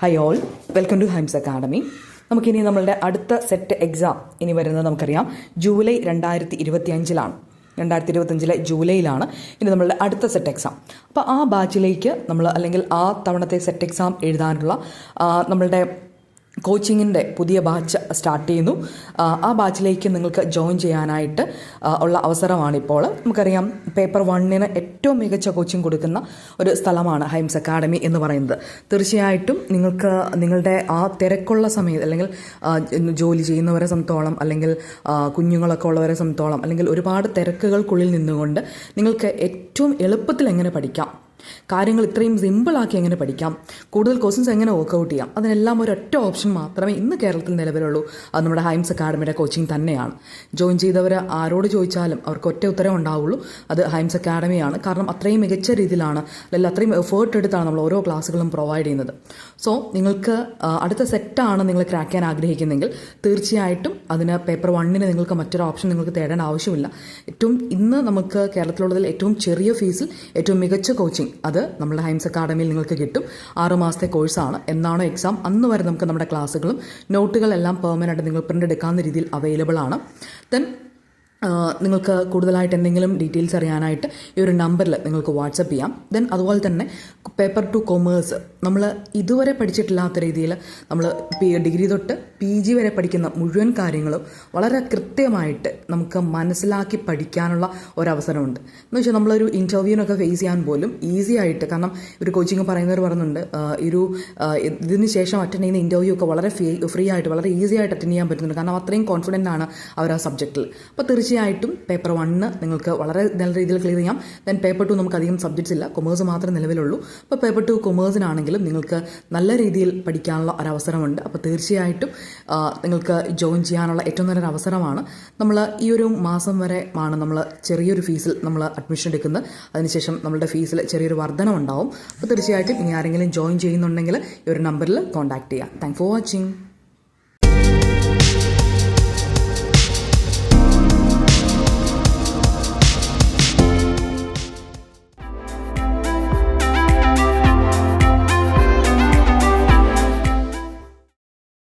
High all, welcome to Hymes academy. നമുക്കിനി നമ്മളുടെ അടുത്ത സെറ്റ് എക്സാം ഇനി വരുന്നത് നമുക്കറിയാം ജൂലൈ 2025 2025 ജൂലൈയിലാണ് ഇനി നമ്മളുടെ അടുത്ത സെറ്റ് എക്സാം. അപ്പോൾ ആ ബാച്ചിലേക്ക് നമ്മൾ അല്ലെങ്കിൽ ആ തവണത്തെ സെറ്റ് എക്സാം എഴുതാനുള്ള നമ്മളുടെ കോച്ചിങ്ങിൻ്റെ പുതിയ ബാച്ച് സ്റ്റാർട്ട് ചെയ്യുന്നു. ആ ബാച്ചിലേക്ക് നിങ്ങൾക്ക് ജോയിൻ ചെയ്യാനായിട്ട് ഉള്ള അവസരമാണിപ്പോൾ. നമുക്കറിയാം പേപ്പർ 1 ഏറ്റവും മികച്ച കോച്ചിങ് കൊടുക്കുന്ന ഒരു സ്ഥലമാണ് ഹൈംസ് അക്കാഡമി എന്ന് പറയുന്നത്. തീർച്ചയായിട്ടും നിങ്ങൾക്ക് നിങ്ങളുടെ ആ തിരക്കുള്ള സമയത്ത് അല്ലെങ്കിൽ ജോലി ചെയ്യുന്നവരെ സംബന്ധിച്ചോളം അല്ലെങ്കിൽ കുഞ്ഞുങ്ങളൊക്കെ ഉള്ളവരെ സംബന്ധിച്ചോളം അല്ലെങ്കിൽ ഒരുപാട് തിരക്കുകൾക്കുള്ളിൽ നിന്നുകൊണ്ട് നിങ്ങൾക്ക് ഏറ്റവും എളുപ്പത്തിൽ എങ്ങനെ പഠിക്കാം, കാര്യങ്ങൾ ഇത്രയും സിമ്പിളാക്കി എങ്ങനെ പഠിക്കാം, കൂടുതൽ ക്വസ്റ്റ്യൻസ് എങ്ങനെ വർക്കൗട്ട് ചെയ്യാം, അതിനെല്ലാം ഒരൊറ്റ ഓപ്ഷൻ മാത്രമേ ഇന്ന് കേരളത്തിൽ നിലവിലുള്ളൂ. അത് നമ്മുടെ ഹൈംസ് അക്കാഡമിയുടെ കോച്ചിങ് തന്നെയാണ്. ജോയിൻ ചെയ്തവർ ആരോട് ചോദിച്ചാലും അവർക്ക് ഒറ്റ ഉത്തരം ഉണ്ടാവുള്ളൂ, അത് ഹൈംസ് അക്കാഡമിയാണ്. കാരണം അത്രയും മികച്ച രീതിയിലാണ് അല്ലെങ്കിൽ അത്രയും എഫേർട്ട് എടുത്താണ് നമ്മൾ ഓരോ ക്ലാസ്സുകളും പ്രൊവൈഡ് ചെയ്യുന്നത്. സോ നിങ്ങൾക്ക് അടുത്ത സെറ്റാണ് നിങ്ങൾ ക്രാക്ക് ചെയ്യാൻ ആഗ്രഹിക്കുന്നെങ്കിൽ തീർച്ചയായിട്ടും അതിന് പേപ്പർ 1 നിങ്ങൾക്ക് മറ്റൊരു ഓപ്ഷൻ നിങ്ങൾക്ക് തേടേണ്ട ആവശ്യമില്ല. ഇന്ന് നമുക്ക് കേരളത്തിലുള്ളതിൽ ഏറ്റവും ചെറിയ ഫീസിൽ ഏറ്റവും മികച്ച കോച്ചിങ് അത് നമ്മുടെ ഹൈംസ് അക്കാഡമിയിൽ നിങ്ങൾക്ക് കിട്ടും. 6 മാസത്തെ കോഴ്സാണ്. എന്നാണോ എക്സാം അന്ന് വരെ നമുക്ക് നമ്മുടെ ക്ലാസ്സുകളും നോട്ടുകളെല്ലാം പെർമനൻ്റ് നിങ്ങൾ പ്രിൻ്റ് എടുക്കാവുന്ന രീതിയിൽ അവൈലബിൾ ആണ്. ദെൻ നിങ്ങൾക്ക് കൂടുതലായിട്ട് എന്തെങ്കിലും ഡീറ്റെയിൽസ് അറിയാനായിട്ട് ഈ ഒരു നമ്പറിൽ നിങ്ങൾക്ക് വാട്സപ്പ് ചെയ്യാം. ദെൻ അതുപോലെ തന്നെ പേപ്പർ 2 കൊമേഴ്സ് നമ്മൾ ഇതുവരെ പഠിച്ചിട്ടില്ലാത്ത രീതിയിൽ നമ്മൾ ഡിഗ്രി തൊട്ട് PG വരെ പഠിക്കുന്ന മുഴുവൻ കാര്യങ്ങളും വളരെ കൃത്യമായിട്ട് നമുക്ക് മനസ്സിലാക്കി പഠിക്കാനുള്ള ഒരവസരമുണ്ട്. എന്ന് വെച്ചാൽ നമ്മളൊരു ഇൻ്റർവ്യൂവിനൊക്കെ ഫേസ് ചെയ്യാൻ പോലും ഈസി ആയിട്ട്, കാരണം ഒരു കോച്ചിങ് പറയുന്നവർ പറയുന്നുണ്ട് ഇതിന് ശേഷം അറ്റൻഡ് ചെയ്യുന്ന ഇൻ്റർവ്യൂ ഒക്കെ വളരെ ഫ്രീ ആയിട്ട് വളരെ ഈസി ആയിട്ട് അറ്റൻഡ് ചെയ്യാൻ പറ്റുന്നുണ്ട്. കാരണം അത്രയും കോൺഫിഡൻ്റ് ആണ് അവർ ആ സബ്ജക്റ്റിൽ. അപ്പോൾ തീർച്ചയായിട്ടും പേപ്പർ 1 നിങ്ങൾക്ക് വളരെ നല്ല രീതിയിൽ ക്ലിയർ ചെയ്യാം. ദെൻ പേപ്പർ 2 നമുക്ക് അധികം സബ്ജക്ട്സ് ഇല്ല, കൊമേഴ്സ് മാത്രമേ നിലവിലുള്ളൂ. അപ്പോൾ പേപ്പർ 2 കൊമേഴ്സിനാണെങ്കിലും നിങ്ങൾക്ക് നല്ല രീതിയിൽ പഠിക്കാനുള്ള ഒരവസരമുണ്ട്. അപ്പോൾ തീർച്ചയായിട്ടും നിങ്ങൾക്ക് ജോയിൻ ചെയ്യാനുള്ള ഏറ്റവും നല്ലൊരു അവസരമാണ്. നമ്മൾ ഈ ഒരു മാസം വരെ ആണ് നമ്മൾ ചെറിയൊരു ഫീസിൽ നമ്മൾ അഡ്മിഷൻ എടുക്കുന്നത്. അതിനുശേഷം നമ്മളുടെ ഫീസിൽ ചെറിയൊരു വർധനമുണ്ടാവും. അപ്പോൾ തീർച്ചയായിട്ടും ഇനി ആരെങ്കിലും ജോയിൻ ചെയ്യുന്നുണ്ടെങ്കിൽ ഈ ഒരു നമ്പറിൽ കോൺടാക്ട് ചെയ്യാം. Thank for watching.